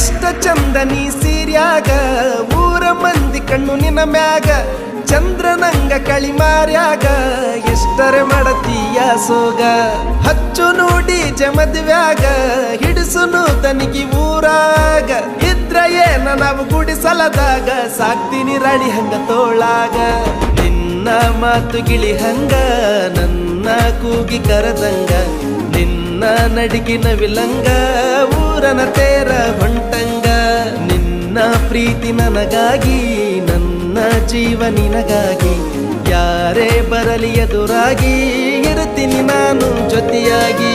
ಎಷ್ಟ ಚಂದ ನೀ ಸೀರ್ಯಾಗ ಊರ ಮಂದಿ ಕಣ್ಣು ನಿನ್ನ ಮ್ಯಾಗ ಚಂದ್ರನಂಗ ಕಳಿಮಾರ್ಯಾಗ ಎಷ್ಟರೆ ಮಾಡತೀಯ ಸೋಗ ಹಚ್ಚು ನೋಡಿ ಜಮದ್ವ್ಯಾಗ ಹಿಡಿಸುನು ತನಿಗಿ ಊರಾಗ ಇದ್ರ ಏನ ನಾವು ಗುಡಿಸಲದಾಗ ಸಾಕ್ತೀನಿ ರಾಣಿ ಹಂಗ ತೋಳಾಗ ನಿನ್ನ ಮಾತು ಗಿಳಿ ಹಂಗ ನನ್ನ ಕೂಗಿ ಕರದಂಗ ನಿನ್ನ ನಡಿಗಿನ ವಿಲಂಗ ಊರನ ತೇರ ಹೊಂಟಂಗ ನಿನ್ನ ಪ್ರೀತಿ ನನಗಾಗಿ ನನ್ನ ಜೀವ ನಿನಗಾಗಿ ಯಾರೇ ಬರಲಿ ಎದುರಾಗಿ ಇರ್ತೀನಿ ನಾನು ಜೊತೆಯಾಗಿ